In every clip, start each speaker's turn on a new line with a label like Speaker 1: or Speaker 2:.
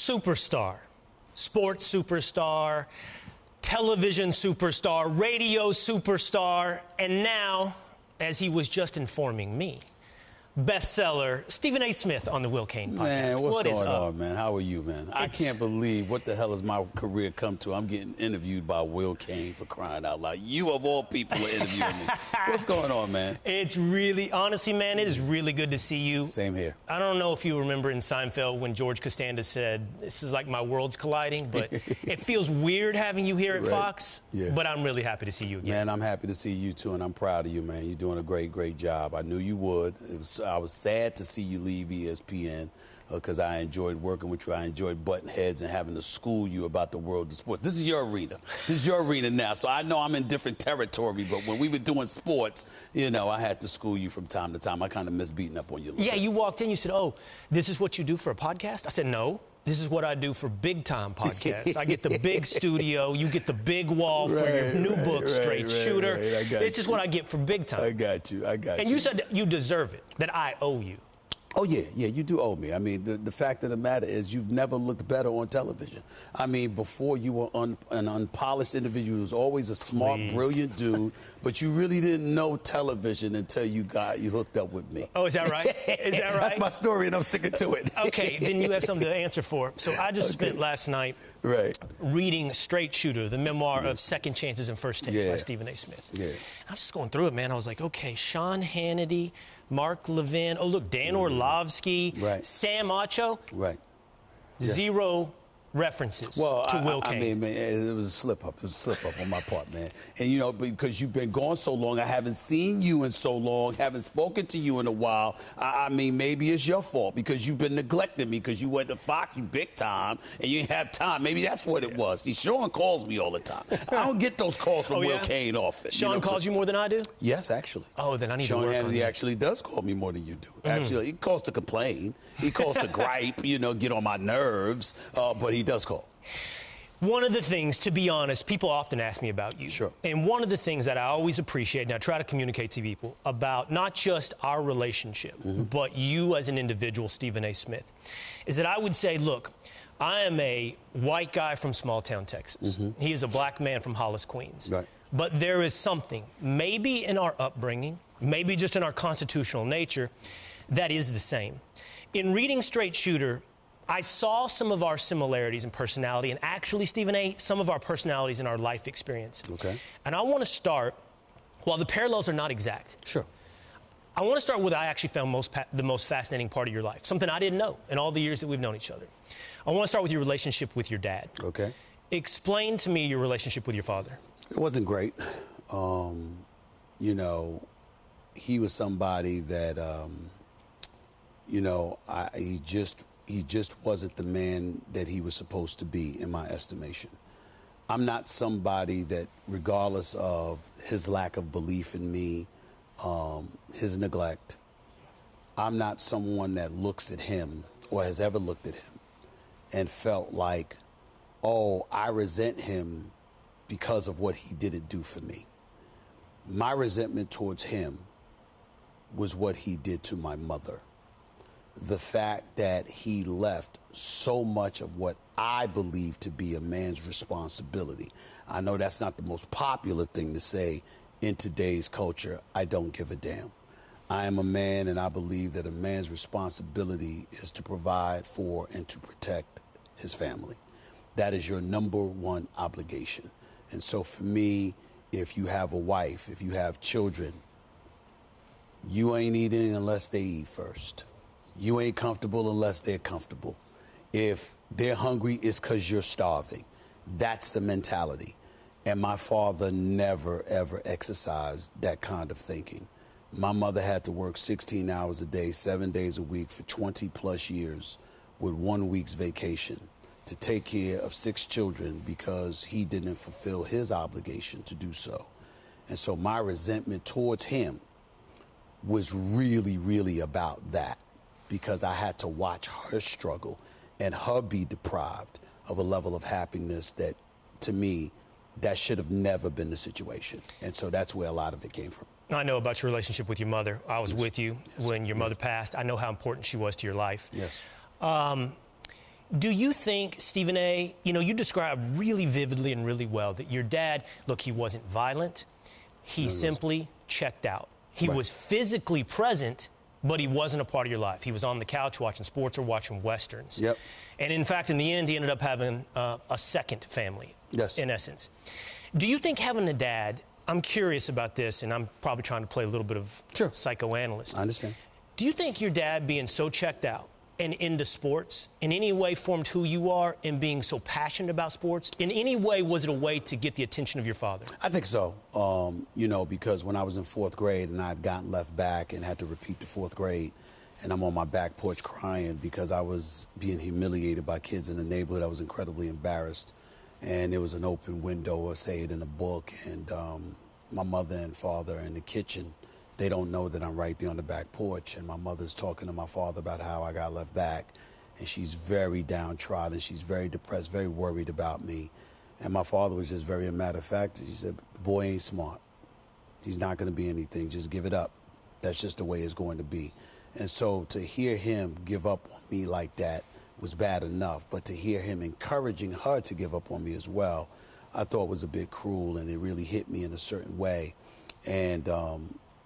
Speaker 1: superstar, sports superstar, television superstar, radio superstar, and now, as he was just informing me, bestseller Stephen A. Smith on the Will Cain Podcast.
Speaker 2: Man, what's going on, man? How are you, man? I can't believe what the hell has my career come to. I'm getting interviewed by Will Cain, for crying out loud. You, of all people, are interviewing me. What's going on, man?
Speaker 1: It's really, honestly, man, it is really good to see you.
Speaker 2: Same here.
Speaker 1: I don't know if you remember in Seinfeld when George Costanza said, this is like my world's colliding, but it feels weird having you here at Fox, but I'm really happy to see you again.
Speaker 2: Man, I'm happy to see you, too, and I'm proud of you, man. You're doing a great, great job. I knew you would. I was sad to see you leave ESPN because I enjoyed working with you. I enjoyed butting heads and having to school you about the world of sports. This is your arena. This is your arena now. So I know I'm in different territory, but when we were doing sports, you know, I had to school you from time to time. I kind of miss beating up on you a little bit.
Speaker 1: You walked in, you said, oh, this is what you do for a podcast? I said, no. This is what I do for big-time podcasts. I get the big studio. You get the big wall for your new book, Straight Shooter. This is what I get for big time.
Speaker 2: I got you.
Speaker 1: And you said you deserve it, that I owe you.
Speaker 2: Oh, yeah, you do owe me. I mean, the fact of the matter is you've never looked better on television. I mean, before you were an unpolished individual who was always a smart, brilliant dude, but you really didn't know television until you hooked up with me.
Speaker 1: Oh, is that right? Is that right?
Speaker 2: That's my story, and I'm sticking to it.
Speaker 1: Okay, then you have something to answer for. So I just spent last night reading Straight Shooter, the memoir of Second Chances and First Takes by Stephen A. Smith. I was just going through it, man. I was like, okay, Sean Hannity, Mark Levin, oh, look, Dan Orlovsky, Sam Acho. Zero references to Will Cain.
Speaker 2: I mean, man, it was a slip-up. It was a slip-up on my part, man. And, you know, because you've been gone so long, I haven't seen you in so long, haven't spoken to you in a while. I mean, maybe it's your fault because you've been neglecting me because you went to Fox, you big time, and you didn't have time. Maybe that's what it was. See, Sean calls me all the time. I don't get those calls from Will Cain often.
Speaker 1: Sean calls you more than I do?
Speaker 2: Yes, actually.
Speaker 1: Oh, then I need to work on that.
Speaker 2: Sean Hannity actually does call me more than you do. Actually, he calls to complain. He calls to gripe, you know, get on my nerves, but he does call.
Speaker 1: One of the things, to be honest, people often ask me about you.
Speaker 2: Sure.
Speaker 1: And one of the things that I always appreciate, and I try to communicate to people about not just our relationship, but you as an individual, Stephen A. Smith, is that I would say, look, I am a white guy from small-town Texas. He is a black man from Hollis, Queens. But there is something, maybe in our upbringing, maybe just in our constitutional nature, that is the same. In reading Straight Shooter, I saw some of our similarities in personality, and actually, Stephen A., some of our personalities in our life experience. And I want to start, while the parallels are not exact, I want to start with what I actually found the most fascinating part of your life, something I didn't know in all the years that we've known each other. I want to start with your relationship with your dad. Explain to me your relationship with your father.
Speaker 2: It wasn't great. You know, he was somebody that, you know, he just wasn't the man that he was supposed to be, in my estimation. I'm not somebody that, regardless of his lack of belief in me, his neglect, I'm not someone that looks at him or has ever looked at him and felt like, oh, I resent him because of what he didn't do for me. My resentment towards him was what he did to my mother. The fact that he left so much of what I believe to be a man's responsibility. I know that's not the most popular thing to say in today's culture. I don't give a damn. I am a man, and I believe that a man's responsibility is to provide for and to protect his family. That is your number one obligation. And so for me, if you have a wife, if you have children, you ain't eating unless they eat first. You ain't comfortable unless they're comfortable. If they're hungry, it's because you're starving. That's the mentality. And my father never, ever exercised that kind of thinking. My mother had to work 16 hours a day, 7 days a week for 20 plus years with 1 week's vacation to take care of 6 children because he didn't fulfill his obligation to do so. And so my resentment towards him was really, really about that, because I had to watch her struggle and her be deprived of a level of happiness that, to me, that should have never been the situation. And so that's where a lot of it came from.
Speaker 1: I know about your relationship with your mother. I was with you when your mother passed. I know how important she was to your life. Do you think, Stephen A., you described really vividly and really well that your dad, look, he wasn't violent. He simply checked out. He was physically present, but he wasn't a part of your life. He was on the couch watching sports or watching Westerns.
Speaker 2: Yep.
Speaker 1: And in fact, in the end, he ended up having a second family, in essence. Do you think having a dad, I'm curious about this, and I'm probably trying to play a little bit of psychoanalyst.
Speaker 2: I understand.
Speaker 1: Do you think your dad being so checked out and into sports in any way formed who you are, and being so passionate about sports? In any way, was it a way to get the attention of your father?
Speaker 2: I think so. Because when I was in fourth grade and I had gotten left back and had to repeat the fourth grade, and I'm on my back porch crying because I was being humiliated by kids in the neighborhood, I was incredibly embarrassed. And there was an open window, or say it in a book, and my mother and father in the kitchen, they don't know that I'm right there on the back porch, and my mother's talking to my father about how I got left back, and she's very downtrodden, she's very depressed, very worried about me. And my father was just very matter of fact. He said, the boy ain't smart. He's not going to be anything. Just give it up. That's just the way it's going to be. And so to hear him give up on me like that was bad enough, but to hear him encouraging her to give up on me as well, I thought was a bit cruel, and it really hit me in a certain way. And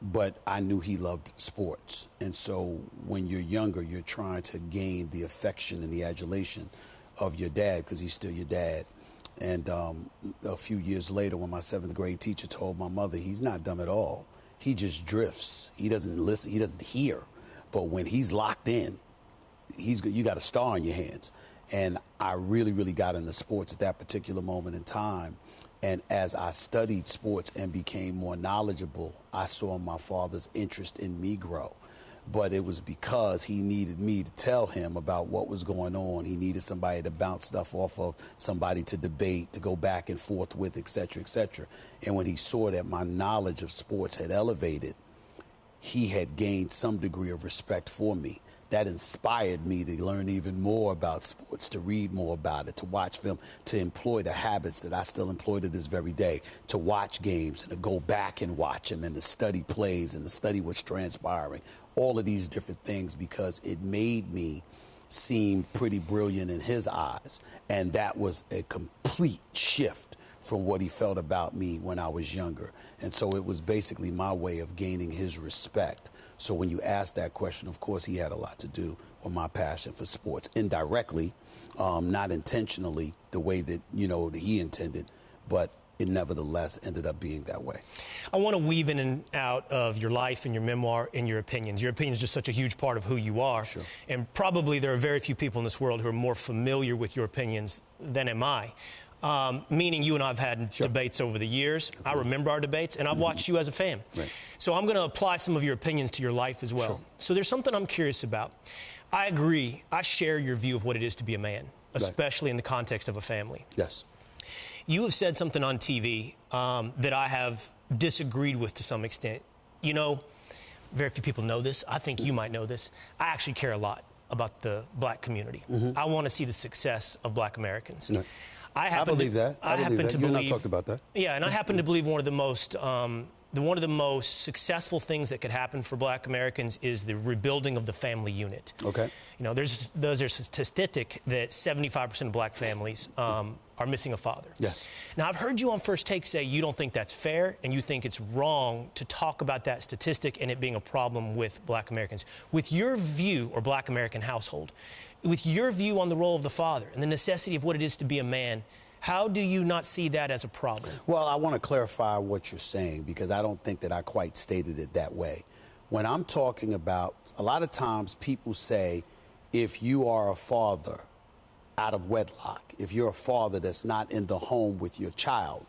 Speaker 2: but I knew he loved sports. And so when you're younger, you're trying to gain the affection and the adulation of your dad, because he's still your dad. And a few years later, when my seventh grade teacher told my mother, he's not dumb at all. He just drifts. He doesn't listen. He doesn't hear. But when he's locked in, you got a star on your hands. And I really, really got into sports at that particular moment in time. And as I studied sports and became more knowledgeable, I saw my father's interest in me grow. But it was because he needed me to tell him about what was going on. He needed somebody to bounce stuff off of, somebody to debate, to go back and forth with, et cetera, et cetera. And when he saw that my knowledge of sports had elevated, he had gained some degree of respect for me. That inspired me to learn even more about sports, to read more about it, to watch film, to employ the habits that I still employ to this very day, to watch games and to go back and watch them and to study plays and to study what's transpiring, all of these different things, because it made me seem pretty brilliant in his eyes. And that was a complete shift from what he felt about me when I was younger. And so it was basically my way of gaining his respect. So when you ask that question, of course, he had a lot to do with my passion for sports. Indirectly, not intentionally, the way that, he intended, but it nevertheless ended up being that way.
Speaker 1: I want to weave in and out of your life and your memoir and your opinions. Your opinion is just such a huge part of who you are.
Speaker 2: Sure.
Speaker 1: And probably there are very few people in this world who are more familiar with your opinions than am I. Meaning you and I have had debates over the years. I remember our debates, and I've watched you as a fan.
Speaker 2: Right.
Speaker 1: So I'm going to apply some of your opinions to your life as well.
Speaker 2: Sure.
Speaker 1: So there's something I'm curious about. I agree. I share your view of what it is to be a man, especially in the context of a family.
Speaker 2: Yes.
Speaker 1: You have said something on TV that I have disagreed with to some extent. Very few people know this. I think you might know this. I actually care a lot about the black community. I want to see the success of black Americans.
Speaker 2: No. I believe that. I happen to believe. You and I talked about that.
Speaker 1: Yeah, and I happen to believe one of the most successful things that could happen for black Americans is the rebuilding of the family unit.
Speaker 2: Okay.
Speaker 1: There's a statistic that 75% of black families are missing a father.
Speaker 2: Yes.
Speaker 1: Now, I've heard you on First Take say you don't think that's fair and you think it's wrong to talk about that statistic and it being a problem with black Americans. With your view, or black American household, with your view on the role of the father and the necessity of what it is to be a man, how do you not see that as a problem?
Speaker 2: Well, I want to clarify what you're saying, because I don't think that I quite stated it that way. When I'm talking about, a lot of times people say, if you are a father out of wedlock, if you're a father that's not in the home with your child,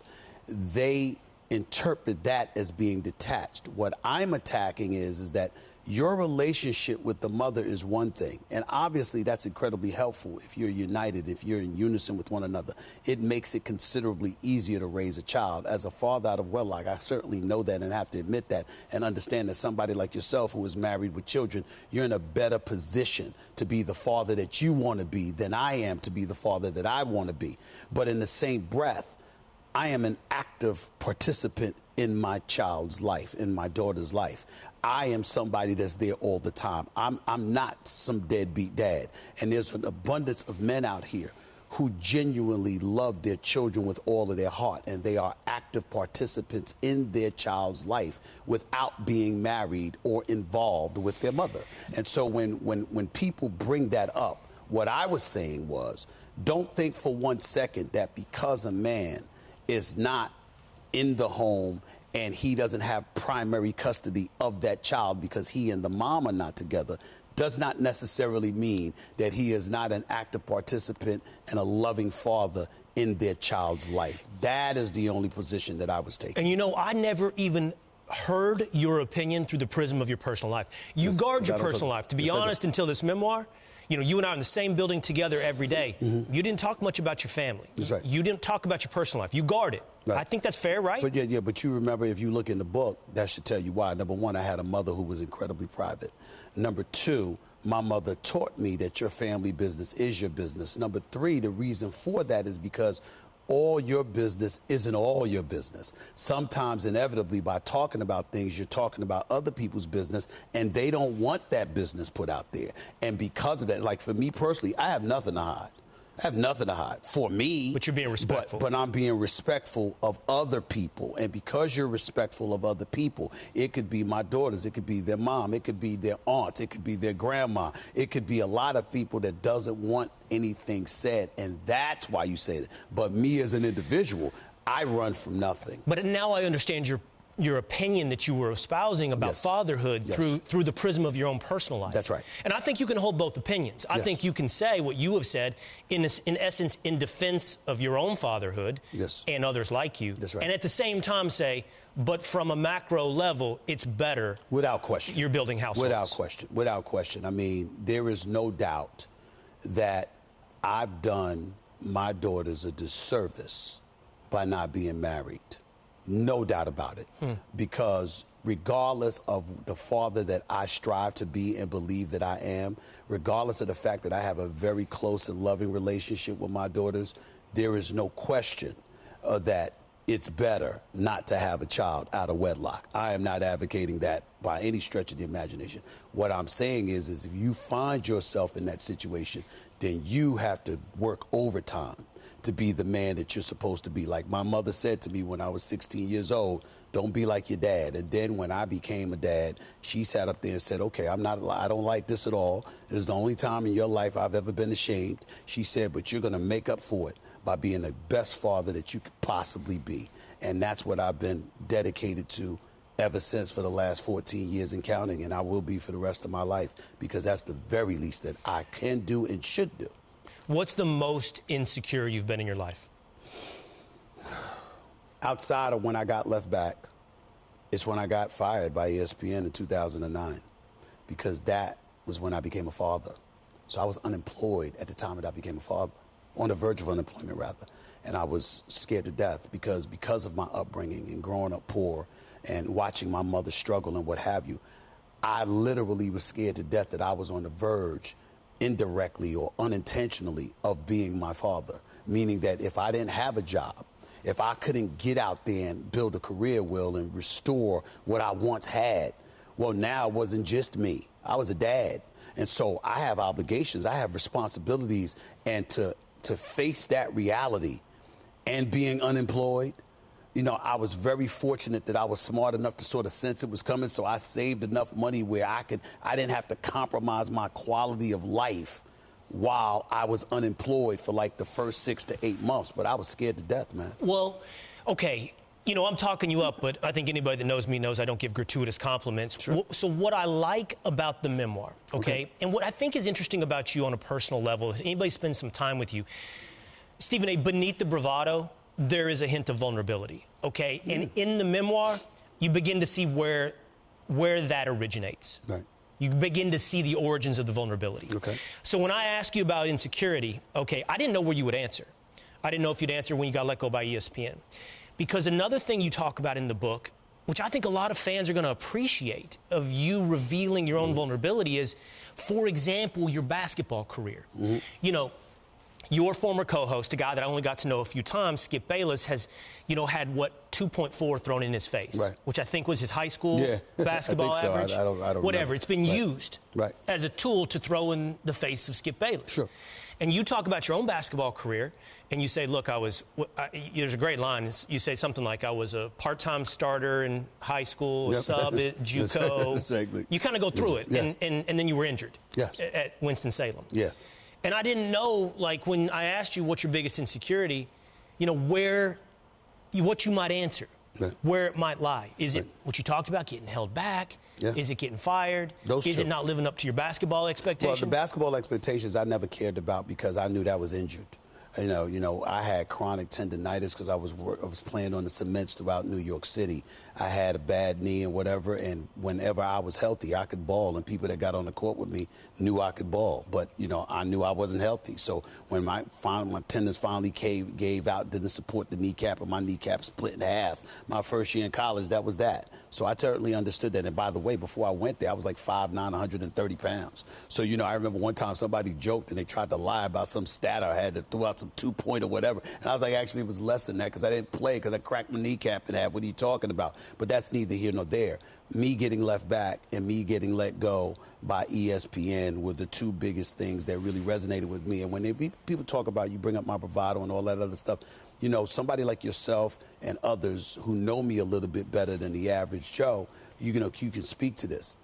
Speaker 2: they interpret that as being detached. What I'm attacking is that your relationship with the mother is one thing, and obviously that's incredibly helpful if you're united, if you're in unison with one another. It makes it considerably easier to raise a child. As a father out of wedlock, I certainly know that and have to admit that and understand that somebody like yourself who is married with children, you're in a better position to be the father that you want to be than I am to be the father that I want to be. But in the same breath, I am an active participant in my child's life, in my daughter's life. I am somebody that's there all the time. I'm not some deadbeat dad. And there's an abundance of men out here who genuinely love their children with all of their heart, and they are active participants in their child's life without being married or involved with their mother. And so when people bring that up, what I was saying was, don't think for 1 second that because a man is not in the home and he doesn't have primary custody of that child because he and the mom are not together, does not necessarily mean that he is not an active participant and a loving father in their child's life. That is the only position that I was taking.
Speaker 1: And I never even heard your opinion through the prism of your personal life. You guard your personal life. To be honest, until this memoir, you and I are in the same building together every day. Mm-hmm. You didn't talk much about your family.
Speaker 2: That's right.
Speaker 1: You didn't talk about your personal life. You guard it. Right. I think that's fair, right?
Speaker 2: But but you remember, if you look in the book, that should tell you why. Number one, I had a mother who was incredibly private. Number two, my mother taught me that your family business is your business. Number three, the reason for that is because all your business isn't all your business. Sometimes, inevitably, by talking about things, you're talking about other people's business, and they don't want that business put out there. And because of that, like for me personally, I have nothing to hide. I have nothing to hide for me.
Speaker 1: But you're being respectful.
Speaker 2: But I'm being respectful of other people. And because you're respectful of other people, it could be my daughters, it could be their mom, it could be their aunts, it could be their grandma. It could be a lot of people that doesn't want anything said. And that's why you say that. But me as an individual, I run from nothing.
Speaker 1: But now I understand your opinion that you were espousing about fatherhood through the prism of your own personal life.
Speaker 2: That's right.
Speaker 1: And I think you can hold both opinions. I think you can say what you have said, in essence, in defense of your own fatherhood and others like you.
Speaker 2: That's right.
Speaker 1: And at the same time say, but from a macro level, it's better.
Speaker 2: Without question.
Speaker 1: You're building households.
Speaker 2: Without question. Without question. I mean, there is no doubt that I've done my daughters a disservice by not being married. No doubt about it. Because regardless of the father that I strive to be and believe that I am, regardless of the fact that I have a very close and loving relationship with my daughters, there is no question that it's better not to have a child out of wedlock. I am not advocating that by any stretch of the imagination. What I'm saying is if you find yourself in that situation, then you have to work overtime to be the man that you're supposed to be. Like my mother said to me when I was 16 years old, don't be like your dad. And then when I became a dad, she sat up there and said, okay, I don't like this at all. This is the only time in your life I've ever been ashamed. She said, but you're going to make up for it by being the best father that you could possibly be. And that's what I've been dedicated to ever since, for the last 14 years and counting. And I will be for the rest of my life, because that's the very least that I can do and should do.
Speaker 1: What's the most insecure you've been in your life?
Speaker 2: Outside of when I got left back, it's when I got fired by ESPN in 2009, because that was when I became a father. So I was unemployed at the time that I became a father, on the verge of unemployment, rather. And I was scared to death because of my upbringing and growing up poor and watching my mother struggle and what have you. I literally was scared to death that I was on the verge, indirectly or unintentionally, of being my father, meaning that if I didn't have a job, if I couldn't get out there and build a career, Will, and restore what I once had, well, now it wasn't just me. I was a dad. And so I have obligations, I have responsibilities, and to face that reality and being unemployed, I was very fortunate that I was smart enough to sort of sense it was coming, so I saved enough money where I didn't have to compromise my quality of life while I was unemployed for like the first 6 to 8 months. But I was scared to death, man.
Speaker 1: Well, okay, I'm talking you up, but I think anybody that knows me knows I don't give gratuitous compliments.
Speaker 2: Sure.
Speaker 1: So what I like about the memoir, okay, and what I think is interesting about you on a personal level, if anybody spends some time with you, Stephen A., beneath the bravado, there is a hint of vulnerability, okay? And in the memoir, you begin to see where that originates.
Speaker 2: Right.
Speaker 1: You begin to see the origins of the vulnerability. Okay. So when I ask you about insecurity, okay, I didn't know where you would answer. I didn't know if you'd answer when you got let go by ESPN. Because another thing you talk about in the book, which I think a lot of fans are going to appreciate of you revealing your own vulnerability, is, for example, your basketball career. your former co-host, a guy that I only got to know a few times, Skip Bayless, has, had 2.4 thrown in his face,
Speaker 2: right,
Speaker 1: which I think was his high school basketball
Speaker 2: I think so.
Speaker 1: average.
Speaker 2: I don't
Speaker 1: whatever.
Speaker 2: remember.
Speaker 1: It's been used
Speaker 2: right,
Speaker 1: as a tool to throw in the face of Skip Bayless.
Speaker 2: Sure.
Speaker 1: And you talk about your own basketball career, and you say, look, there's a great line. You say something like, I was a part-time starter in high school, sub at JUCO.
Speaker 2: Exactly.
Speaker 1: You kind of go through it,
Speaker 2: yeah,
Speaker 1: and then you were injured at Winston-Salem.
Speaker 2: Yeah.
Speaker 1: And I didn't know, like, when I asked you what's your biggest insecurity, what you might answer, where it might lie. Is it what you talked about, getting held back?
Speaker 2: Yeah.
Speaker 1: Is it getting fired?
Speaker 2: Is
Speaker 1: it not living up to your basketball expectations?
Speaker 2: Well, the basketball expectations I never cared about because I knew that was injured. I had chronic tendonitis because I was playing on the cements throughout New York City. I had a bad knee and whatever, and whenever I was healthy, I could ball, and people that got on the court with me knew I could ball. But, I knew I wasn't healthy. So when my tendons finally gave out, didn't support the kneecap, and my kneecap split in half, my first year in college, that was that. So I totally understood that. And by the way, before I went there, I was like 5'9", 130 pounds. So, I remember one time somebody joked and they tried to lie about some stat I had to throw out some 2-point or whatever. And I was like, actually, it was less than that because I didn't play because I cracked my kneecap in half. What are you talking about? But that's neither here nor there. Me getting left back and me getting let go by ESPN were the two biggest things that really resonated with me. And when people talk about, you bring up my bravado and all that other stuff, somebody like yourself and others who know me a little bit better than the average Joe, you can speak to this.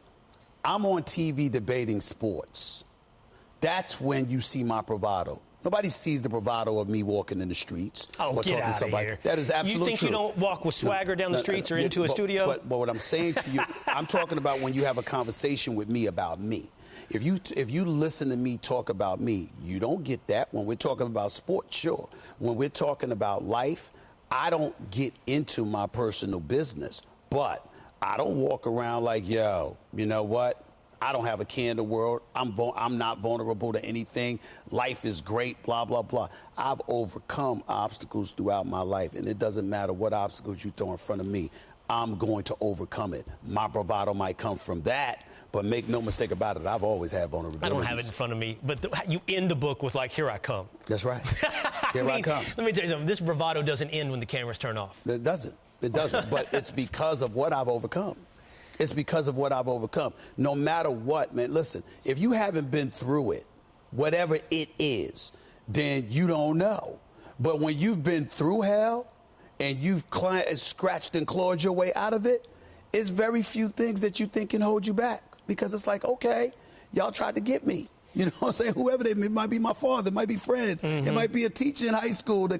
Speaker 2: I'm on TV debating sports. That's when you see my bravado. Nobody sees the bravado of me walking in the streets.
Speaker 1: Oh,
Speaker 2: or
Speaker 1: get
Speaker 2: talking
Speaker 1: out
Speaker 2: to somebody.
Speaker 1: of here.
Speaker 2: That is absolutely true.
Speaker 1: You think you don't walk with swagger down the streets or into a studio?
Speaker 2: But what I'm saying to you, I'm talking about when you have a conversation with me about me. If you listen to me talk about me, you don't get that. When we're talking about sports, sure. When we're talking about life, I don't get into my personal business. But I don't walk around like, yo, you know what? I don't have a care in the world. I'm not vulnerable to anything. Life is great, blah, blah, blah. I've overcome obstacles throughout my life, and it doesn't matter what obstacles you throw in front of me. I'm going to overcome it. My bravado might come from that, but make no mistake about it, I've always had vulnerabilities. I
Speaker 1: don't have it in front of me, but you end the book with, like, here I come.
Speaker 2: That's right. Here I come.
Speaker 1: Let me tell you something. This bravado doesn't end when the cameras turn off.
Speaker 2: It doesn't. It doesn't, but it's because of what I've overcome. It's because of what I've overcome. No matter what, man, listen, if you haven't been through it, whatever it is, then you don't know. But when you've been through hell and you've scratched and clawed your way out of it, it's very few things that you think can hold you back. Because it's like, okay, y'all tried to get me. You know what I'm saying? Whoever they may, it might be my father, it might be friends, it might be a teacher in high school, the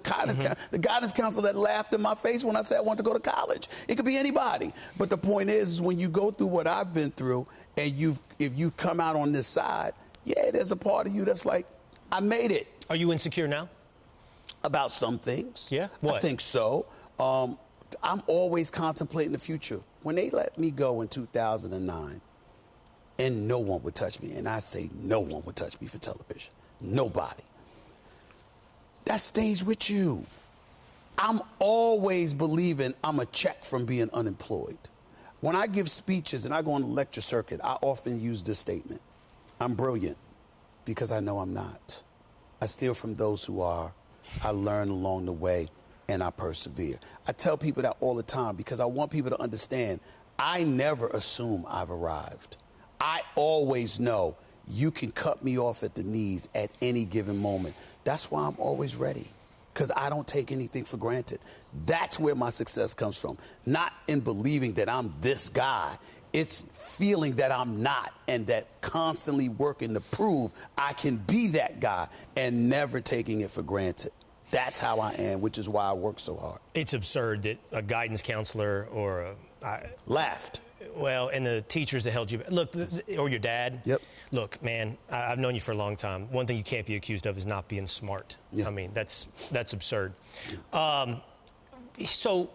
Speaker 2: guidance counselor that laughed in my face when I said I want to go to college. It could be anybody. But the point is when you go through what I've been through and if you come out on this side, yeah, there's a part of you that's like, I made it.
Speaker 1: Are you insecure now?
Speaker 2: About some things.
Speaker 1: Yeah? What?
Speaker 2: I think so. I'm always contemplating the future. When they let me go in 2009, and no one would touch me. And I say no one would touch me for television. Nobody. That stays with you. I'm always believing I'm a check from being unemployed. When I give speeches and I go on the lecture circuit, I often use this statement. I'm brilliant because I know I'm not. I steal from those who are. I learn along the way and I persevere. I tell people that all the time because I want people to understand I never assume I've arrived. I always know you can cut me off at the knees at any given moment. That's why I'm always ready, because I don't take anything for granted. That's where my success comes from, not in believing that I'm this guy. It's feeling that I'm not and that constantly working to prove I can be that guy and never taking it for granted. That's how I am, which is why I work so hard.
Speaker 1: It's absurd that a guidance counselor or
Speaker 2: laughed.
Speaker 1: Well, and the teachers that held you back. Look, or your dad.
Speaker 2: Yep.
Speaker 1: Look, man, I've known you for a long time. One thing you can't be accused of is not being smart.
Speaker 2: Yeah.
Speaker 1: I mean, that's absurd. So,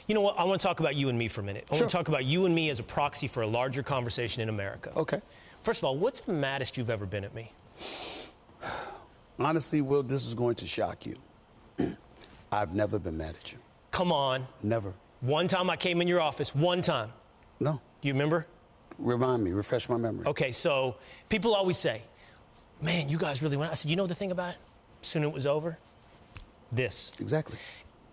Speaker 1: you know what? I want to talk about you and me for a minute. I want to talk about you and me as a proxy for a larger conversation in America.
Speaker 2: Okay.
Speaker 1: First of all, what's the maddest you've ever been at me?
Speaker 2: Honestly, Will, this is going to shock you. I've never been mad at you.
Speaker 1: Come on.
Speaker 2: Never.
Speaker 1: One time I came in your office. One time.
Speaker 2: No.
Speaker 1: Do you remember?
Speaker 2: Remind me. Refresh my memory.
Speaker 1: Okay, so people always say, man, you guys really went. I said, you know the thing about it? soon it was over? This.
Speaker 2: Exactly.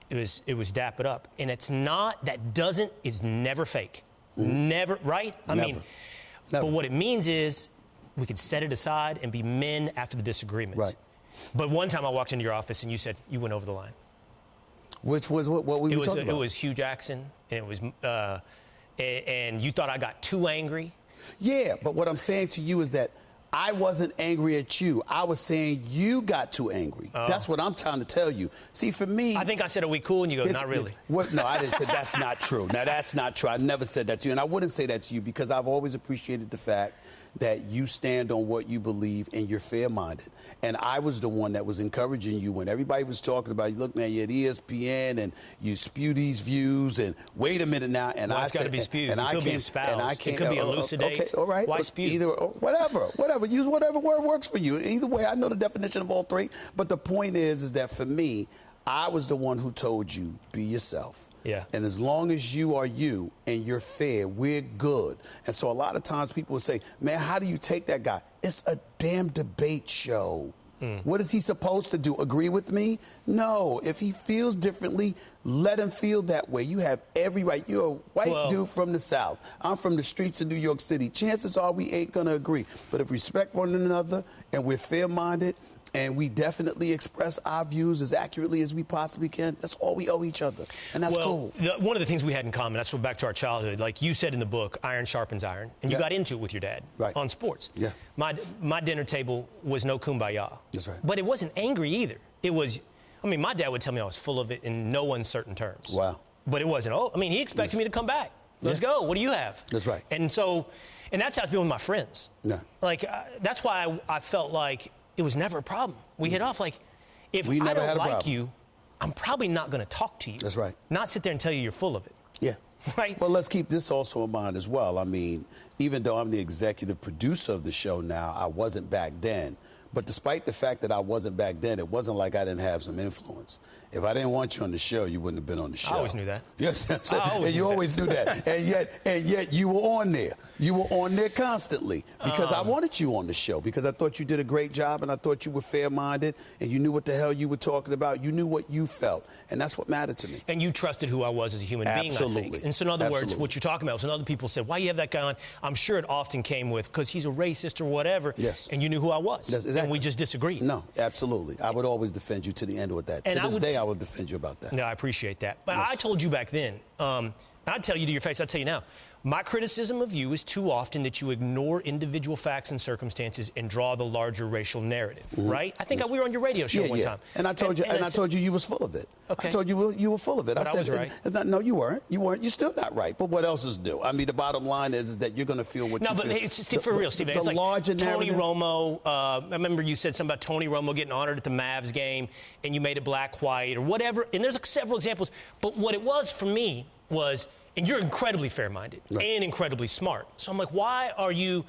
Speaker 1: It was dap it up. And it's not, is never fake. Never, right? I mean,
Speaker 2: Never.
Speaker 1: But what it means is we could set it aside and be men after the disagreement.
Speaker 2: Right.
Speaker 1: But one time I walked into your office and you said you went over the line.
Speaker 2: Which was what we were talking about.
Speaker 1: It was Hugh Jackson, and it was, and you thought I got too angry.
Speaker 2: Yeah, but what I'm saying to you is that I wasn't angry at you. I was saying you got too angry. That's what I'm trying to tell you. See, for me...
Speaker 1: I think I said, are we cool? And you go, not really.
Speaker 2: No, I didn't say that's not true. Now, that's not true. I never said that to you. And I wouldn't say that to you because I've always appreciated the fact that you stand on what you believe and you're fair-minded. And I was the one that was encouraging you when everybody was talking about, look, man, you're at ESPN and you spew these views and wait a minute now. And
Speaker 1: it's got to be spewed. It could be espoused. It could be elucidate.
Speaker 2: Okay, all right.
Speaker 1: Why spew?
Speaker 2: Either, whatever. Use whatever word works for you. Either way, I know the definition of all three. But the point is that for me, I was the one who told you, be yourself.
Speaker 1: Yeah.
Speaker 2: And as long as you are you and you're fair, we're good. And so a lot of times people will say, man, how do you take that guy? It's a damn debate show. What is he supposed to do? Agree with me? No. If he feels differently, let him feel that way. You have every right. You're a white dude from the South. I'm from the streets of New York City. Chances are we ain't going to agree. But if we respect one another and we're fair-minded, and we definitely express our views as accurately as we possibly can, that's all we owe each other. And that's cool.
Speaker 1: One of the things we had in common, that's what back to our childhood, like you said in the book, iron sharpens iron. And you got into it with your dad on sports.
Speaker 2: Yeah.
Speaker 1: My dinner table was no kumbaya.
Speaker 2: That's right.
Speaker 1: But it wasn't angry either. It was, my dad would tell me I was full of it in no uncertain terms.
Speaker 2: Wow.
Speaker 1: But it wasn't, he expected me to come back. Let's go. What do you have?
Speaker 2: That's right.
Speaker 1: And that's how it's been with my friends.
Speaker 2: Yeah.
Speaker 1: Like, that's why I felt like it was never a problem. We hit off like, if I don't like you, I'm probably not going to talk to you.
Speaker 2: That's right.
Speaker 1: Not sit there and tell you you're full of it.
Speaker 2: Yeah.
Speaker 1: Right.
Speaker 2: Well, let's keep this also in mind as well. I mean, even though I'm the executive producer of the show now, I wasn't back then. But despite the fact that I wasn't back then, it wasn't like I didn't have some influence. If I didn't want you on the show, you wouldn't have been on the show.
Speaker 1: I always knew that.
Speaker 2: Yes, and you always knew that. And yet you were on there. You were on there constantly because I wanted you on the show because I thought you did a great job and I thought you were fair-minded and you knew what the hell you were talking about. You knew what you felt, and that's what mattered to me.
Speaker 1: And you trusted who I was as a human being, I think. And so in other words, what you're talking about, so other people said, why you have that guy on? I'm sure it often came with, because he's a racist or whatever.
Speaker 2: Yes.
Speaker 1: And you knew who I was.
Speaker 2: That's exactly.
Speaker 1: And we just disagreed.
Speaker 2: No, absolutely. I would always defend you to the end with that. And to this day, I would defend you about that.
Speaker 1: No, I appreciate that. But I told you back then, I'd tell you to your face, I'd tell you now, my criticism of you is too often that you ignore individual facts and circumstances and draw the larger racial narrative, right? I think we were on your radio show one time.
Speaker 2: And I told you, I told you was full of it.
Speaker 1: Okay.
Speaker 2: I told you you were full of it.
Speaker 1: But I was right.
Speaker 2: No, you weren't. You weren't. You're still not right. But what else is new? I mean, the bottom line is that you're going to feel what you feel. No, but
Speaker 1: it's for real, Stephen. It's like
Speaker 2: larger
Speaker 1: Tony
Speaker 2: narrative.
Speaker 1: Romo. I remember you said something about Tony Romo getting honored at the Mavs game, and you made it black-white or whatever. And there's several examples. But what it was for me was, and you're incredibly fair-minded and incredibly smart. So I'm like, why are you...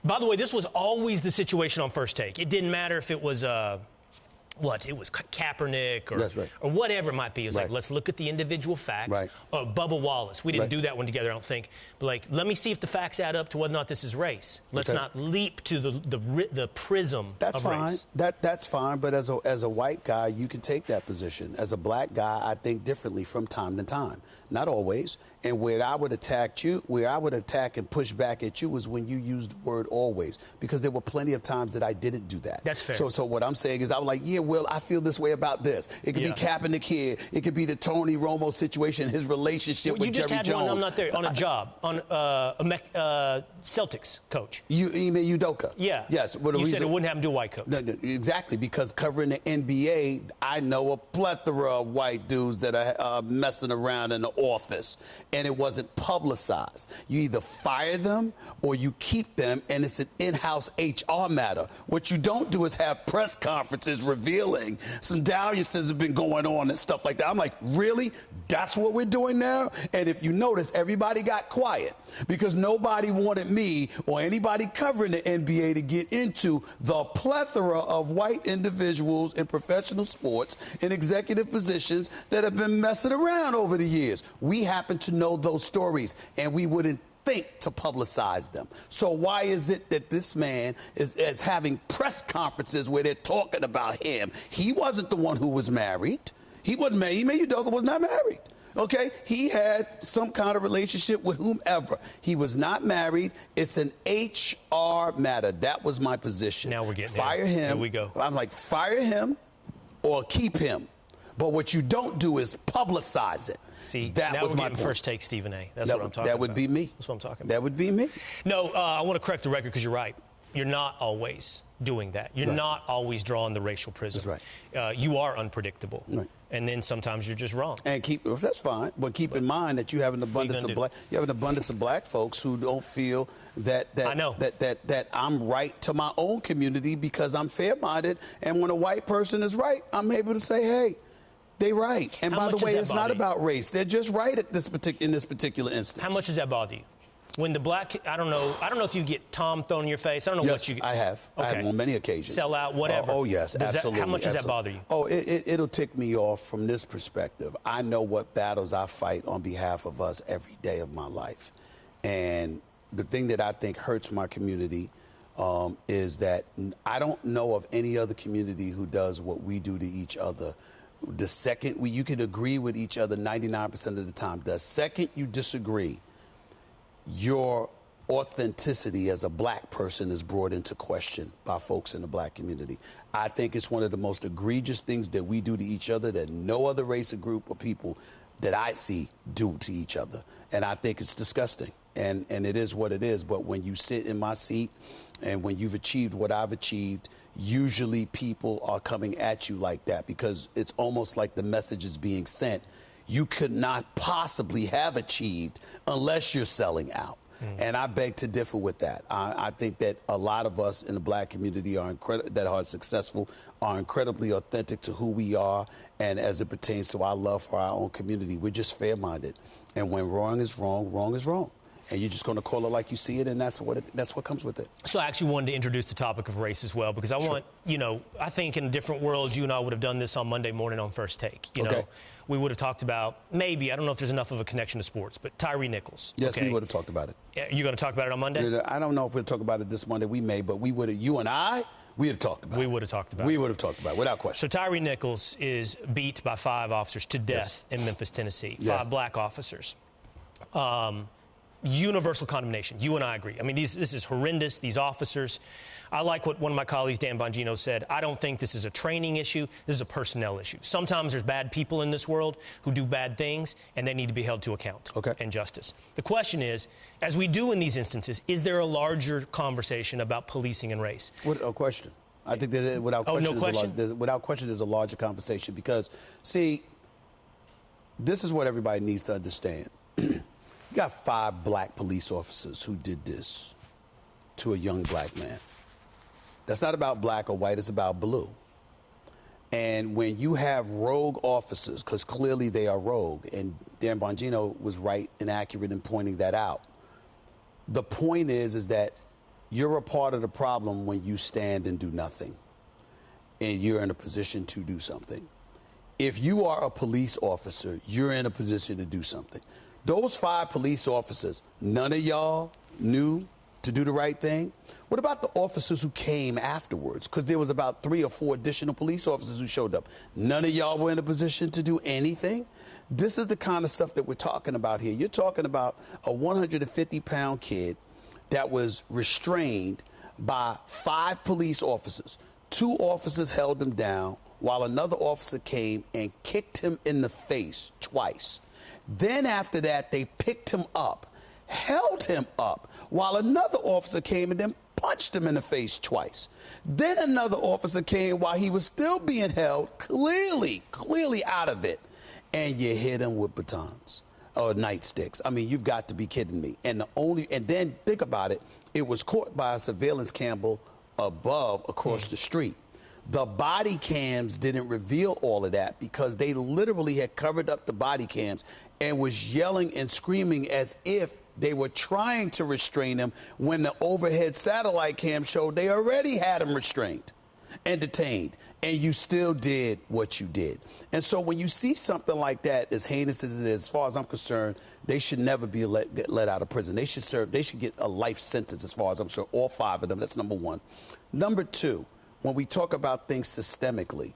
Speaker 1: By the way, this was always the situation on First Take. It didn't matter if it was... It was Kaepernick or whatever it might be. It was like, let's look at the individual facts.
Speaker 2: Right.
Speaker 1: Bubba Wallace. We didn't do that one together, I don't think. But like, let me see if the facts add up to whether or not this is race. Let's not leap to the prism of race.
Speaker 2: That's fine. But as a white guy, you can take that position. As a black guy, I think differently from time to time. Not always. And where I would attack and push back at you was when you used the word always, because there were plenty of times that I didn't do that.
Speaker 1: That's fair.
Speaker 2: So what I'm saying is I was like, yeah, Will, I feel this way about this. It could be Kaepernick here. It could be the Tony Romo situation, his relationship with Jerry Jones.
Speaker 1: You just had one, I'm not there, on a job, on a Celtics coach.
Speaker 2: You mean Udoka?
Speaker 1: Yeah.
Speaker 2: Yes.
Speaker 1: You said it wouldn't happen to a white coach.
Speaker 2: No, exactly, because covering the NBA, I know a plethora of white dudes that are messing around in the office, and it wasn't publicized. You either fire them or you keep them, and it's an in-house HR matter. What you don't do is have press conferences revealing some dalliances have been going on and stuff like that. I'm like, really? That's what we're doing now? And if you notice, everybody got quiet because nobody wanted me or anybody covering the NBA to get into the plethora of white individuals in professional sports in executive positions that have been messing around over the years. We happen to know those stories, and we wouldn't think to publicize them. So why is it that this man is having press conferences where they're talking about him? He wasn't the one who was married. He wasn't married. Ime Udoka was not married. Okay? He had some kind of relationship with whomever. He was not married. It's an HR matter. That was my position.
Speaker 1: Now we're getting
Speaker 2: Fire him.
Speaker 1: Here we go.
Speaker 2: I'm like, fire him or keep him. But what you don't do is publicize it.
Speaker 1: See,
Speaker 2: that
Speaker 1: now
Speaker 2: was
Speaker 1: we're
Speaker 2: my
Speaker 1: getting
Speaker 2: point.
Speaker 1: First Take Stephen A. That's what I'm talking about.
Speaker 2: That would be me.
Speaker 1: That's what I'm talking about.
Speaker 2: That would be me.
Speaker 1: No, I want to correct the record because you're right. You're not always doing that. You're
Speaker 2: Right.
Speaker 1: not always drawing the racial prism.
Speaker 2: That's
Speaker 1: right. You are unpredictable.
Speaker 2: Right.
Speaker 1: And then sometimes you're just wrong.
Speaker 2: And that's fine. But keep in mind that you have an abundance of black folks who don't feel that
Speaker 1: I know.
Speaker 2: that I'm right to my own community because I'm fair-minded. And when a white person is right, I'm able to say, hey, they right. And by the way, it's not about race. They're just right at in this particular instance.
Speaker 1: How much does that bother you? When the black, I don't know if you get Tom thrown in your face. I don't know what you get.
Speaker 2: I have.
Speaker 1: Okay.
Speaker 2: I have on many occasions.
Speaker 1: Sell out, whatever.
Speaker 2: Oh, yes, absolutely.
Speaker 1: How much does that bother you?
Speaker 2: Oh, it'll tick me off from this perspective. I know what battles I fight on behalf of us every day of my life. And the thing that I think hurts my community is that I don't know of any other community who does what we do to each other. The second you can agree with each other 99% of the time. The second you disagree, your authenticity as a black person is brought into question by folks in the black community. I think it's one of the most egregious things that we do to each other that no other race or group of people that I see do to each other. And I think it's disgusting. And it is what it is. But when you sit in my seat and when you've achieved what I've achieved, usually people are coming at you like that because it's almost like the message is being sent. You could not possibly have achieved unless you're selling out. And I beg to differ with that. I think that a lot of us in the black community that are successful are incredibly authentic to who we are. And as it pertains to our love for our own community, we're just fair-minded. And when wrong is wrong, wrong is wrong. And you're just going to call it like you see it, and that's what comes with it.
Speaker 1: So I actually wanted to introduce the topic of race as well, because I want, I think in a different world, you and I would have done this on Monday morning on First Take. You know, we would have talked about maybe, I don't know if there's enough of a connection to sports, but Tyre Nichols.
Speaker 2: Yes, we would have talked about it.
Speaker 1: You're going to talk about it on Monday?
Speaker 2: I don't know if we'll talk about it this Monday. We may, but we would have, you and I, we would have talked about it.
Speaker 1: We would have talked about it.
Speaker 2: We would have talked about it, without question.
Speaker 1: So Tyre Nichols is beat by 5 officers to death in Memphis, Tennessee. 5 black officers. Universal condemnation. You and I agree. I mean, this is horrendous, these officers. I like what one of my colleagues, Dan Bongino, said. I don't think this is a training issue. This is a personnel issue. Sometimes there's bad people in this world who do bad things, and they need to be held to account and justice. The question is, as we do in these instances, is there a larger conversation about policing and race?
Speaker 2: Without question. I think that without question, there's a larger conversation because, see, this is what everybody needs to understand. You got 5 black police officers who did this to a young black man. That's not about black or white, it's about blue. And when you have rogue officers, because clearly they are rogue, and Dan Bongino was right and accurate in pointing that out, the point is that you're a part of the problem when you stand and do nothing, and you're in a position to do something. If you are a police officer, you're in a position to do something. Those 5 police officers, none of y'all knew to do the right thing? What about the officers who came afterwards? Because there was about 3 or 4 additional police officers who showed up. None of y'all were in a position to do anything? This is the kind of stuff that we're talking about here. You're talking about a 150-pound kid that was restrained by 5 police officers. 2 officers held him down while another officer came and kicked him in the face twice. Then after that, they picked him up, held him up, while another officer came and then punched him in the face twice. Then another officer came while he was still being held, clearly out of it, and you hit him with batons or nightsticks. I mean, you've got to be kidding me. And then think about it, it was caught by a surveillance camera across the street. The body cams didn't reveal all of that because they literally had covered up the body cams and was yelling and screaming as if they were trying to restrain him when the overhead satellite cam showed they already had him restrained and detained. and you still did what you did. And so when you see something like that, as heinous as it is, as far as I'm concerned, they should never be let out of prison. They should get a life sentence, as far as I'm sure, all 5 of them. That's number one. Number two, when we talk about things systemically,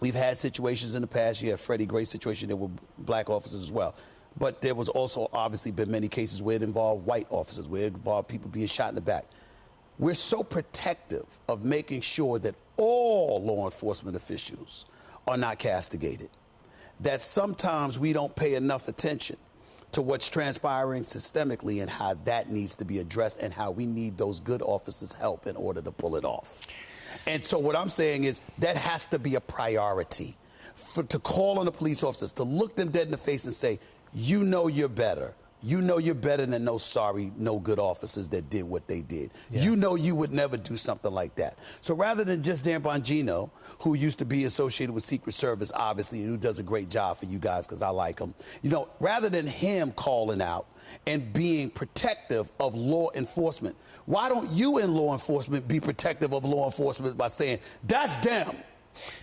Speaker 2: we've had situations in the past. You had Freddie Gray's situation. There were black officers as well. But there was also obviously been many cases where it involved white officers, where it involved people being shot in the back. We're so protective of making sure that all law enforcement officials are not castigated that sometimes we don't pay enough attention to what's transpiring systemically and how that needs to be addressed and how we need those good officers' help in order to pull it off. And so what I'm saying is that has to be a priority to call on the police officers, to look them dead in the face and say, you know you're better. You know you're better than no good officers that did what they did. Yeah. You know you would never do something like that. So rather than just Dan Bongino, who used to be associated with Secret Service, obviously, and who does a great job for you guys because I like him, rather than him calling out and being protective of law enforcement, why don't you in law enforcement be protective of law enforcement by saying, that's them,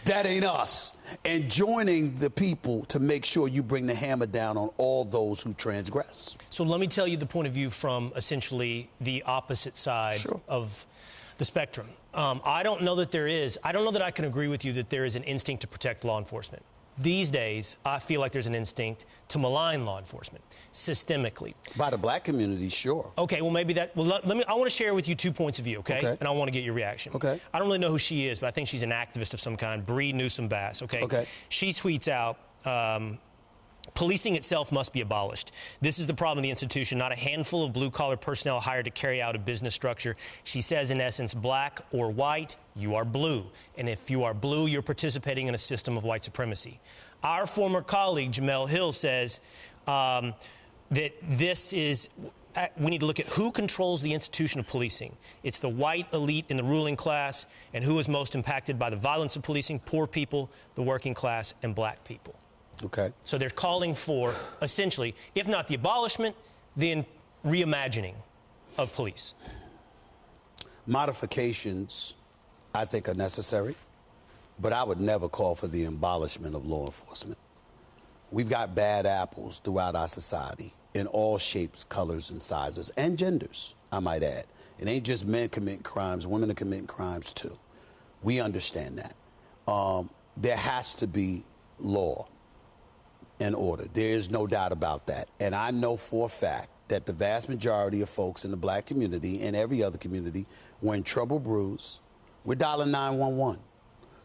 Speaker 2: that ain't us, and joining the people to make sure you bring the hammer down on all those who transgress?
Speaker 1: So let me tell you the point of view from essentially the opposite side of the spectrum. I don't know that I can agree with you that there is an instinct to protect law enforcement. These days, I feel like there's an instinct to malign law enforcement systemically.
Speaker 2: By the black community, sure.
Speaker 1: Okay, well, maybe that. Well, I want to share with you 2 points of view, okay? And I want to get your reaction.
Speaker 2: Okay.
Speaker 1: I don't really know who she is, but I think she's an activist of some kind. Bree Newsom Bass, okay?
Speaker 2: Okay.
Speaker 1: She tweets out, policing itself must be abolished. This is the problem in the institution, not a handful of blue-collar personnel hired to carry out a business structure. She says, in essence, black or white, you are blue. And if you are blue, you're participating in a system of white supremacy. Our former colleague, Jamel Hill, says that we need to look at who controls the institution of policing. It's the white elite in the ruling class, and who is most impacted by the violence of policing: poor people, the working class, and black people.
Speaker 2: Okay.
Speaker 1: So they're calling for, essentially, if not the abolishment, then reimagining of police.
Speaker 2: Modifications, I think, are necessary, but I would never call for the abolishment of law enforcement. We've got bad apples throughout our society in all shapes, colors, and sizes, and genders, I might add. It ain't just men committing crimes, women are committing crimes too. We understand that. There has to be law and order. There is no doubt about that. And I know for a fact that the vast majority of folks in the black community and every other community, when trouble brews, we're dialing 911.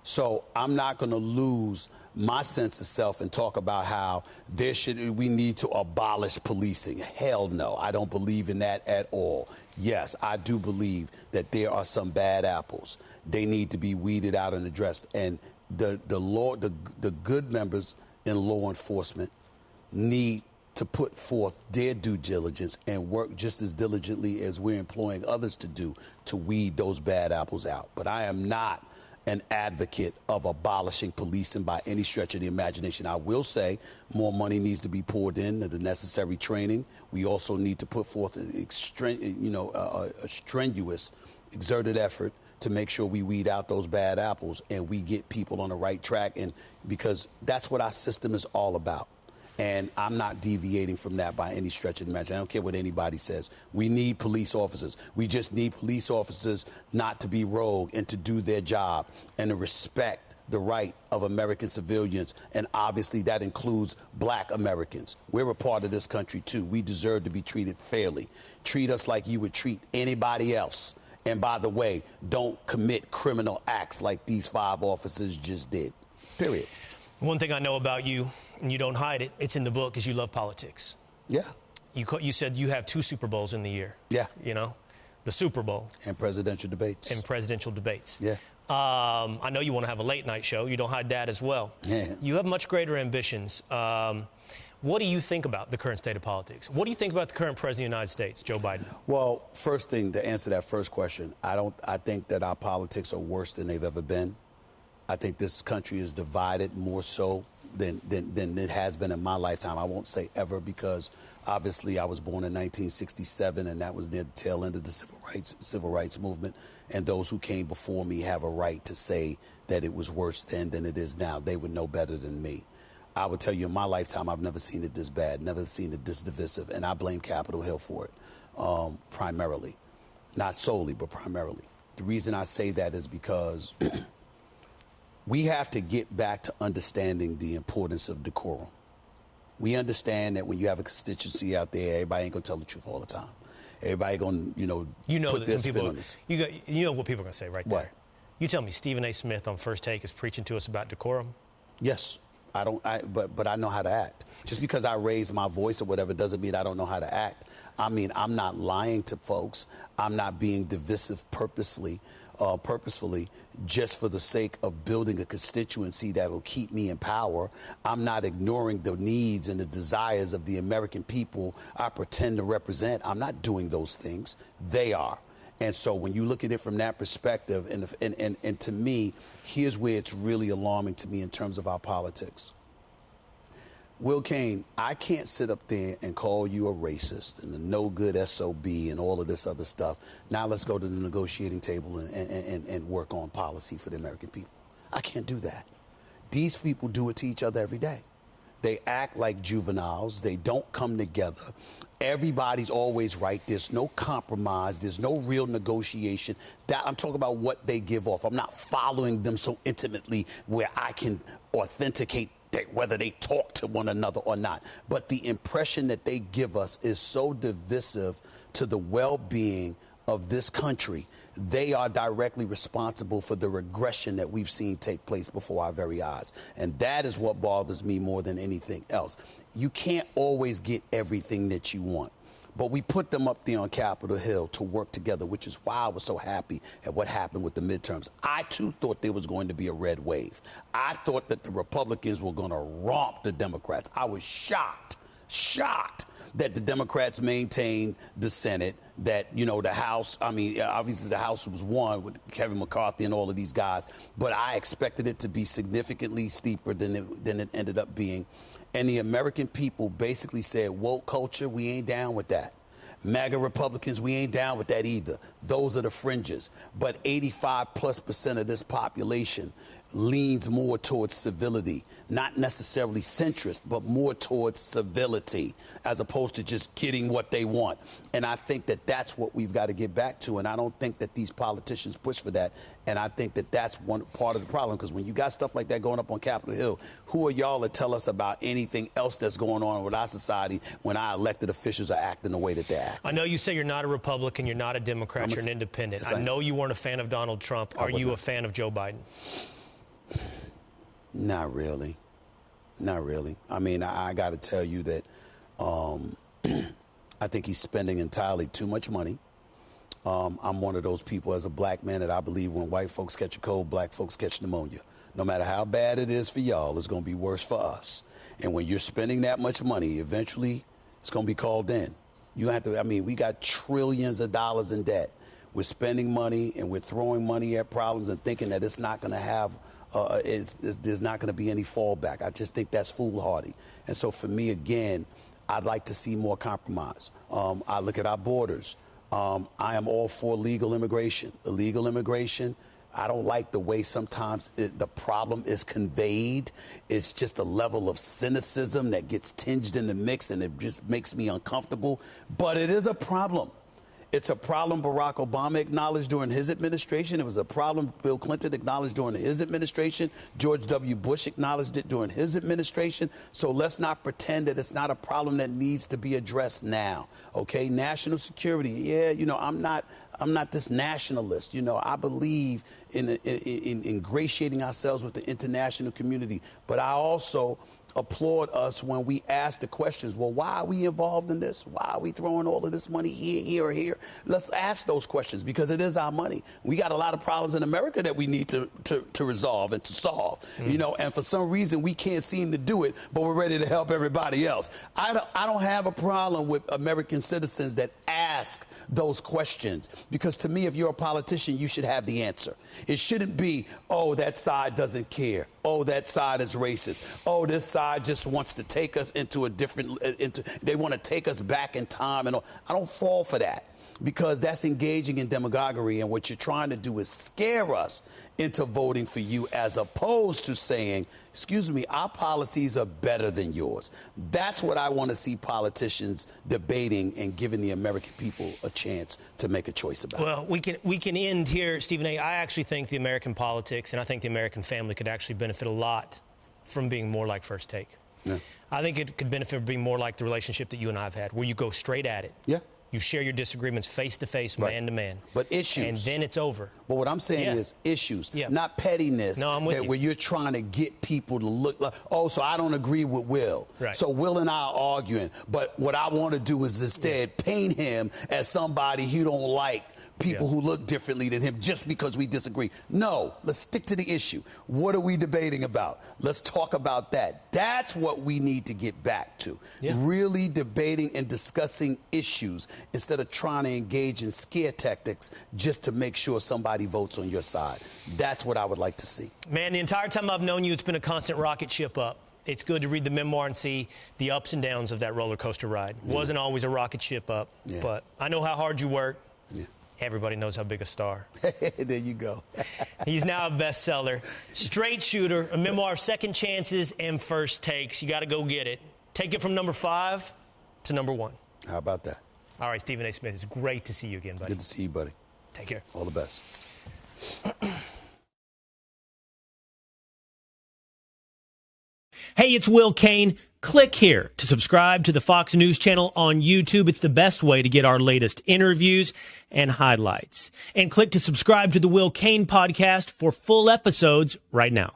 Speaker 2: So I'm not going to lose my sense of self and talk about how we need to abolish policing. Hell no, I don't believe in that at all. Yes, I do believe that there are some bad apples. They need to be weeded out and addressed. And the good members in law enforcement need to put forth their due diligence and work just as diligently as we're employing others to do to weed those bad apples out. But I am not an advocate of abolishing policing by any stretch of the imagination. I will say more money needs to be poured in, the necessary training. We also need to put forth a strenuous, exerted effort to make sure we weed out those bad apples and we get people on the right track, and because that's what our system is all about. And I'm not deviating from that by any stretch of the imagination. I don't care what anybody says. We need police officers. We just need police officers not to be rogue and to do their job and to respect the right of American civilians. And obviously that includes black Americans. We're a part of this country too. We deserve to be treated fairly. Treat us like you would treat anybody else. And by the way, don't commit criminal acts like these 5 officers just did. Period.
Speaker 1: One thing I know about you, and you don't hide it, it's in the book, is you love politics.
Speaker 2: Yeah.
Speaker 1: You said you have 2 Super Bowls in the year.
Speaker 2: Yeah.
Speaker 1: The Super Bowl.
Speaker 2: And presidential debates.
Speaker 1: Yeah. I know you want to have a late night show. You don't hide that as well.
Speaker 2: Yeah.
Speaker 1: You have much greater ambitions. What do you think about the current state of politics? What do you think about the current president of the United States, Joe Biden?
Speaker 2: Well, first thing, to answer that first question, I think that our politics are worse than they've ever been. I think this country is divided more so than it has been in my lifetime. I won't say ever, because obviously I was born in 1967, and that was near the tail end of the civil rights movement. And those who came before me have a right to say that it was worse then than it is now. They would know better than me. I would tell you, in my lifetime, I've never seen it this bad, never seen it this divisive, and I blame Capitol Hill for it, primarily. Not solely, but primarily. The reason I say that is because we have to get back to understanding the importance of decorum. We understand that when you have a constituency out there, everybody ain't gonna tell the truth all the time. Everybody gonna, put their spin on this.
Speaker 1: You know what people are gonna say right there. What? You tell me Stephen A. Smith on First Take is preaching to us about decorum?
Speaker 2: Yes. But I know how to act. Just because I raise my voice or whatever doesn't mean I don't know how to act. I mean, I'm not lying to folks. I'm not being divisive purposefully, just for the sake of building a constituency that will keep me in power. I'm not ignoring the needs and the desires of the American people I pretend to represent. I'm not doing those things. They are. And so when you look at it from that perspective, and to me, here's where it's really alarming to me in terms of our politics. Will Cain, I can't sit up there and call you a racist and a no-good SOB and all of this other stuff. Now let's go to the negotiating table and work on policy for the American people. I can't do that. These people do it to each other every day. They act like juveniles. They don't come together. Everybody's always right. There's no compromise. There's no real negotiation. That I'm talking about what they give off. I'm not following them so intimately where I can authenticate whether they talk to one another or not. But the impression that they give us is so divisive to the well-being of this country. They are directly responsible for the regression that we've seen take place before our very eyes. And that is what bothers me more than anything else. You can't always get everything that you want. But we put them up there on Capitol Hill to work together, which is why I was so happy at what happened with the midterms. I, too, thought there was going to be a red wave. I thought that the Republicans were going to romp the Democrats. I was shocked that the Democrats maintained the Senate, that, the House, obviously the House was won with Kevin McCarthy and all of these guys, but I expected it to be significantly steeper than it ended up being. And the American people basically said, woke culture, we ain't down with that. MAGA Republicans, we ain't down with that either. Those are the fringes. But 85+% of this population leans more towards civility, not necessarily centrist, but more towards civility, as opposed to just getting what they want. And I think that that's what we've got to get back to. And I don't think that these politicians push for that. And I think that that's one part of the problem, because when you got stuff like that going up on Capitol Hill, who are y'all to tell us about anything else that's going on with our society when our elected officials are acting the way that they act?
Speaker 1: I know you say you're not a Republican, you're not a Democrat, you're an independent. I know you weren't a fan of Donald Trump. Are you a fan of Joe Biden?
Speaker 2: Not really. Not really. I mean, I got to tell you that I think he's spending entirely too much money. I'm one of those people as a black man that I believe when white folks catch a cold, black folks catch pneumonia. No matter how bad it is for y'all, it's going to be worse for us. And when you're spending that much money, eventually it's going to be called in. You have to, we got trillions of dollars in debt. We're spending money and we're throwing money at problems and thinking that it's not going to have there's not going to be any fallback. I just think that's foolhardy. And so for me, again, I'd like to see more compromise. I look at our borders. I am all for legal immigration. Illegal immigration, I don't like the way sometimes the problem is conveyed. It's just a level of cynicism that gets tinged in the mix, and it just makes me uncomfortable. But it is a problem. It's a problem Barack Obama acknowledged during his administration. It was a problem Bill Clinton acknowledged during his administration. George W. Bush acknowledged it during his administration. So let's not pretend that it's not a problem that needs to be addressed now. Okay, national security. Yeah, I'm not this nationalist. I believe in ingratiating ourselves with the international community. But I also applaud us when we ask the questions. Well, why are we involved in this? Why are we throwing all of this money here, or here? Let's ask those questions, because it is our money. We got a lot of problems in America that we need to resolve and to solve. And for some reason we can't seem to do it, but we're ready to help everybody else. I don't have a problem with American citizens that ask ask those questions. Because to me, if you're a politician, you should have the answer. It shouldn't be, oh, that side doesn't care. Oh, that side is racist. Oh, this side just wants to take us into a different, they want to take us back in time. And all. I don't fall for that, because that's engaging in demagoguery, and what you're trying to do is scare us into voting for you, as opposed to saying, excuse me, our policies are better than yours. That's what I want to see politicians debating and giving the American people a chance to make a choice about.
Speaker 1: Well, we can end here, Stephen A. I actually think the American politics and I think the American family could actually benefit a lot from being more like First Take.
Speaker 2: Yeah.
Speaker 1: I think it could benefit from being more like the relationship that you and I have had, where you go straight at it.
Speaker 2: Yeah.
Speaker 1: You share your disagreements face-to-face,
Speaker 2: Right.
Speaker 1: man-to-man.
Speaker 2: But issues.
Speaker 1: And then it's over.
Speaker 2: But what I'm saying is issues, not pettiness.
Speaker 1: No, I'm with you.
Speaker 2: Where you're trying to get people to look like, oh, so I don't agree with Will.
Speaker 1: Right.
Speaker 2: So Will and I are arguing. But what I want to do is instead paint him as somebody you don't like. People who look differently than him just because we disagree. No, let's stick to the issue. What are we debating about? Let's talk about that. That's what we need to get back to.
Speaker 1: Yeah.
Speaker 2: Really debating and discussing issues instead of trying to engage in scare tactics just to make sure somebody votes on your side. That's what I would like to see.
Speaker 1: Man, the entire time I've known you, it's been a constant rocket ship up. It's good to read the memoir and see the ups and downs of that roller coaster ride. Wasn't always a rocket ship up, but I know how hard you work.
Speaker 2: Yeah.
Speaker 1: Everybody knows how big a star.
Speaker 2: There you go.
Speaker 1: He's now a bestseller. Straight Shooter, a memoir of second chances and first takes. You got to go get it. Take it from number 5 to number 1.
Speaker 2: How about that?
Speaker 1: All right, Stephen A. Smith, it's great to see you again, buddy.
Speaker 2: Good to see you, buddy.
Speaker 1: Take care.
Speaker 2: All the best.
Speaker 1: Hey, it's Will Cain. Click here to subscribe to the Fox News channel on YouTube. It's the best way to get our latest interviews and highlights. And click to subscribe to the Will Cain Podcast for full episodes right now.